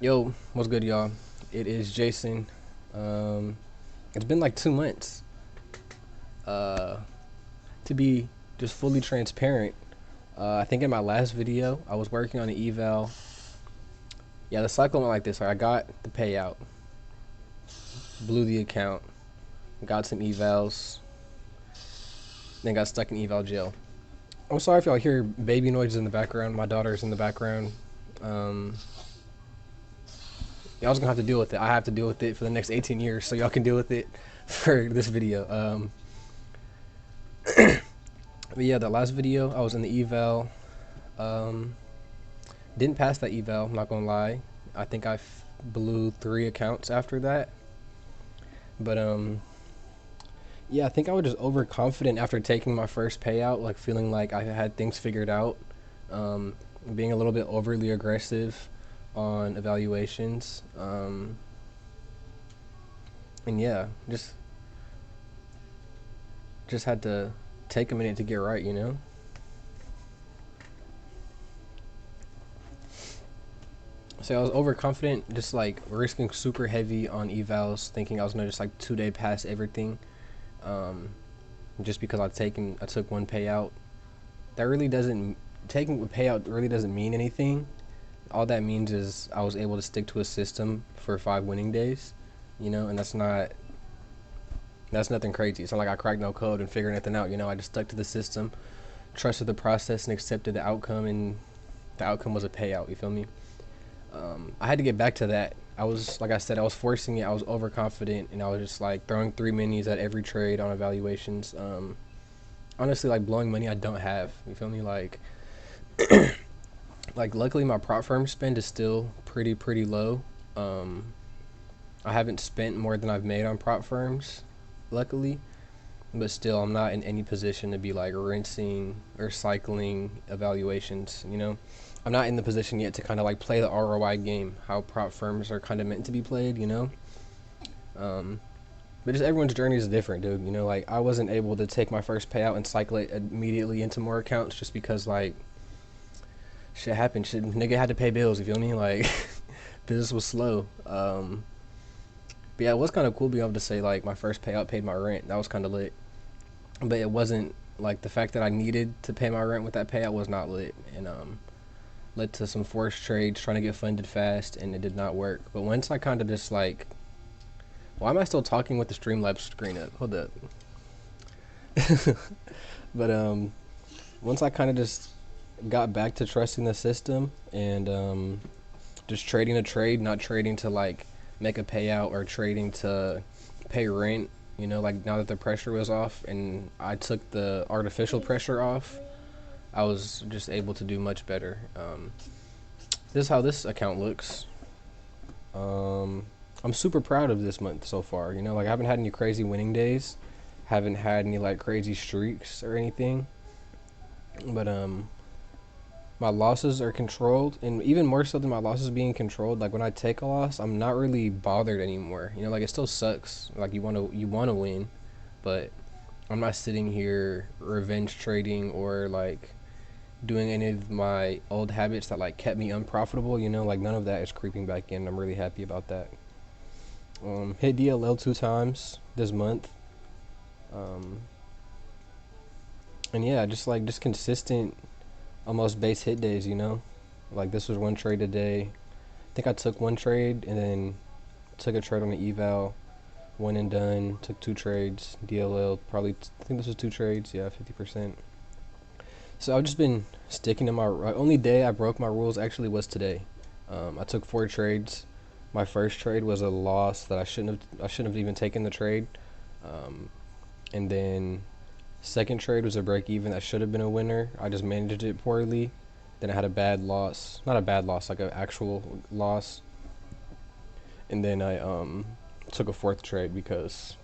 Yo, what's good, y'all? It is Jason. Um, it's been like 2 months. Uh, to be just fully transparent, I think in my last video, I was working on an eval. Yeah, the cycle went like this. Right? I got the payout, blew the account, got some evals, then got stuck in eval jail. I'm sorry if y'all hear baby noises in the background. My daughter's in the background. Um, y'all's gonna have to deal with it. I have to deal with it for the next 18 years, so y'all can deal with it for this video. But yeah, the last video I was in the eval. Um, didn't pass that eval. I'm not gonna lie. I think blew 3 accounts after that. But yeah, I think I was just overconfident after taking my first payout, like feeling like I had things figured out. Um, Being a little bit overly aggressive on evaluations. And yeah, just had to take a minute to get right, you know. So I was overconfident, just like risking super heavy on evals, thinking I was gonna just like 2 day pass everything, um, just because I took one payout. That really doesn't Taking a payout really doesn't mean anything. All that means is I was able to stick to a system for 5 winning days, you know, and that's nothing crazy. It's not like I cracked no code and figured anything out, you know. I just stuck to the system, trusted the process, and accepted the outcome, and the outcome was a payout. You feel me? I had to get back to that. I was, like I said, I was forcing it. I was overconfident, and I was just like throwing 3 minis at every trade on evaluations. Honestly, like blowing money I don't have. You feel me? Like luckily my prop firm spend is still pretty low. Um, I haven't spent more than I've made on prop firms, luckily, but still I'm not in any position to be like rinsing or cycling evaluations. You know, I'm not in the position yet to kind of like play the ROI game, how prop firms are kind of meant to be played, you know. Um, but just everyone's journey is different, dude. You know, like I wasn't able to take my first payout and cycle it immediately into more accounts just because like shit happened. Shit, nigga had to pay bills. You feel me? Like business was slow. But yeah, it was kind of cool being able to say like my first payout paid my rent. That was kind of lit. But it wasn't like the fact that I needed to pay my rent with that payout was not lit, and led to some forced trades trying to get funded fast, and it did not work. But once I kind of just like, why am I still talking with the Streamlabs screen up? Hold up. But once I kind of just got back to trusting the system and just trading a trade, not trading to like make a payout or trading to pay rent. You know, like now that the pressure was off and I took the artificial pressure off, I was just able to do much better. This is how this account looks. I'm super proud of this month so far. You know, like I haven't had any crazy winning days, haven't had any like crazy streaks or anything, but my losses are controlled, and even more so than my losses being controlled, like when I take a loss I'm not really bothered anymore. You know, like it still sucks, like you want to win, but I'm not sitting here revenge trading or like doing any of my old habits that like kept me unprofitable. You know, like none of that is creeping back in. I'm really happy about that. Hit DLL 2 times this month. um and yeah, just consistent, almost base hit days, you know. Like this was one trade a day. I think I took one trade and then took a trade on the eval, one and done. Took 2 trades, DLL probably. I think this was 2 trades. Yeah, 50%. So I've just been sticking to my. Only day I broke my rules actually was today. I took 4 trades. My first trade was a loss that I shouldn't have even taken the trade. Um, and then second trade was a break even that should have been a winner. I just managed it poorly. Then I had a bad loss, not a bad loss, like an actual loss. And then I took a fourth trade because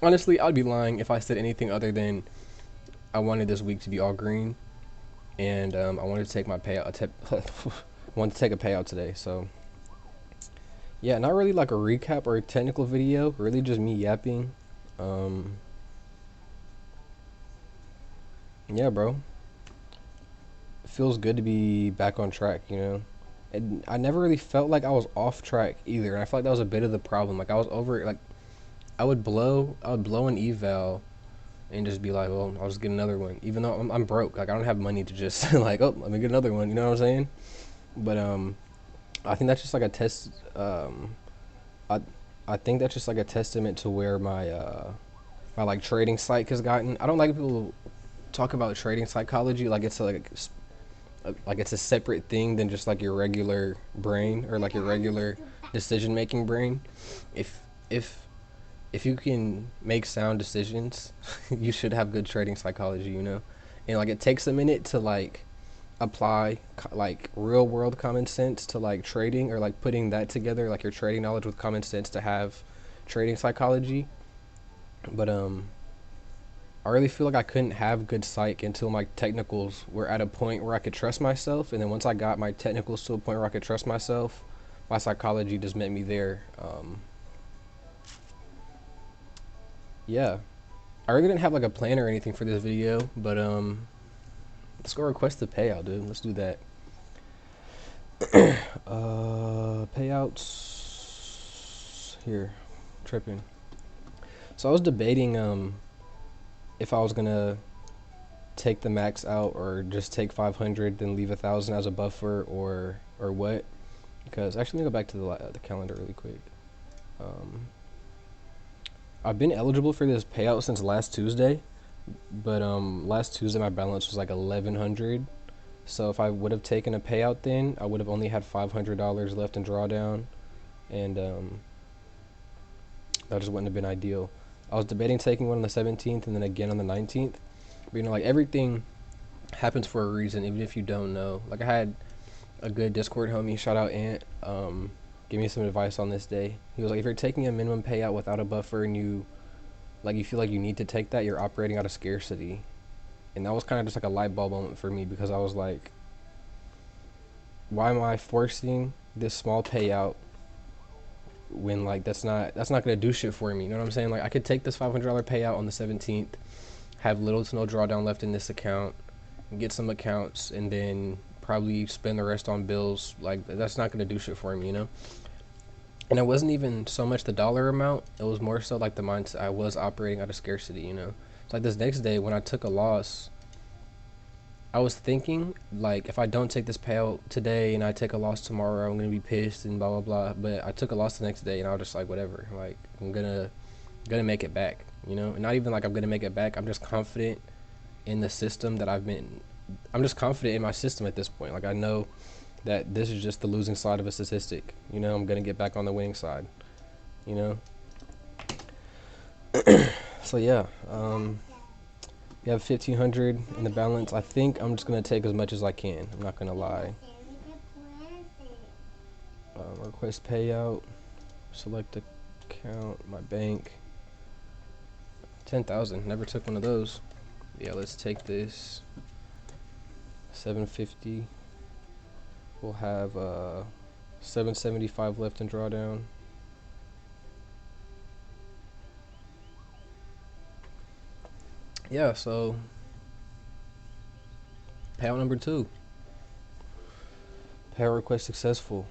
honestly, I'd be lying if I said anything other than I wanted this week to be all green, and I wanted to take my payout. Wanted to take a payout today, so yeah, not really like a recap or a technical video. Really, just me yapping. Um, yeah, bro, it feels good to be back on track. You know, And I never really felt like I was off track either. And I feel like that was a bit of the problem. Like I was over like I would blow an eval and just be like, well, I'll just get another one, even though I'm broke. Like I don't have money to just like, oh, let me get another one. You know what I'm saying? But I think that's just like a test. I I think that's just like a testament to where my like trading psych has gotten. I don't like people talk about trading psychology like it's like it's a separate thing than just like your regular brain or like your regular decision making brain. If if if you can make sound decisions, you should have good trading psychology, you know? And like it takes a minute to like apply like real world common sense to like trading or like putting that together, like your trading knowledge with common sense to have trading psychology. But I really feel like I couldn't have good psych until my technicals were at a point where I could trust myself. And then once I got my technicals to a point where I could trust myself, my psychology just met me there. Yeah. I really didn't have like a plan or anything for this video, but let's go request the payout, dude. Let's do that. Payouts here, tripping. So I was debating if I was gonna take the max out or just take 500 then leave 1,000 as a buffer or what. Because actually, let me go back to the calendar really quick. Um, I've been eligible for this payout since last Tuesday, but last Tuesday my balance was like 1,100. So if I would have taken a payout then, I would have only had $500 left in drawdown, and that just wouldn't have been ideal. I was debating taking one on the 17th and then again on the 19th. But you know, like everything happens for a reason, even if you don't know. Like I had a good Discord homie, shout out Ant, give me some advice on this day. He was like, if you're taking a minimum payout without a buffer and you feel like you need to take that, you're operating out of scarcity. And that was kind of just like a light bulb moment for me because I was like, why am I forcing this small payout when like that's not gonna do shit for me? You know what I'm saying? Like I could take this $500 payout on the 17th, have little to no drawdown left in this account, get some accounts, and then probably spend the rest on bills. Like that's not gonna do shit for me, you know. And it wasn't even so much the dollar amount; it was more so like the mindset. I was operating out of scarcity, you know. It's like this next day when I took a loss, I was thinking like if I don't take this payout today and I take a loss tomorrow, I'm gonna be pissed and blah blah blah. But I took a loss the next day and I was just like whatever. Like I'm gonna make it back, you know. And not even like I'm gonna make it back. I'm just confident in the system that I'm just confident in my system at this point. Like I know that this is just the losing side of a statistic. You know, I'm gonna get back on the winning side. You know. So yeah, we have 1,500 in the balance. I think I'm just gonna take as much as I can. I'm not gonna lie. Request payout. Select account. My bank. 10,000. Never took one of those. Yeah, let's take this. 750. We'll have 775 left in drawdown. Yeah, so payout number 2. Payout request successful.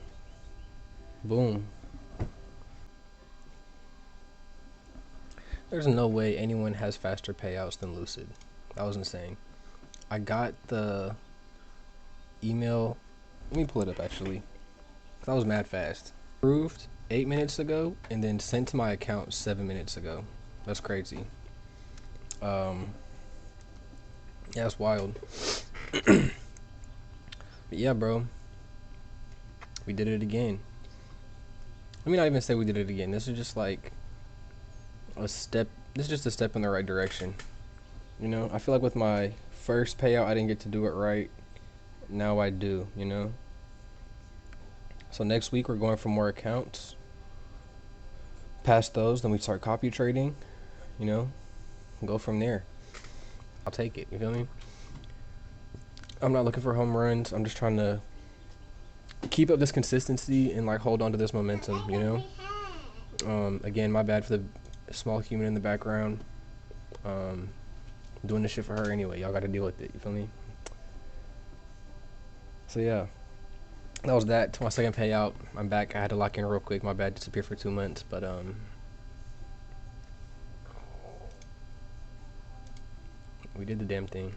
Boom. There's no way anyone has faster payouts than Lucid. That was insane. I got the email. Let me pull it up actually. That was mad fast. Approved 8 minutes ago and then sent to my account 7 minutes ago. That's crazy. Yeah, it's wild. But yeah, bro. We did it again. Let me not even say we did it again. This is just like a step. This is just a step in the right direction. You know, I feel like with my first payout, I didn't get to do it right. Now I do, you know. So next week we're going for more accounts. Past those, then we start copy trading, you know, go from there. I'll take it, you feel me? I'm not looking for home runs. I'm just trying to keep up this consistency and like hold on to this momentum, you know. Again, my bad for the small human in the background. Doing this shit for her anyway. Y'all got to deal with it, you feel me? So yeah, that was that. To my second payout. I'm back. I had to lock in real quick. My bad. Disappeared for 2 months, but we did the damn thing.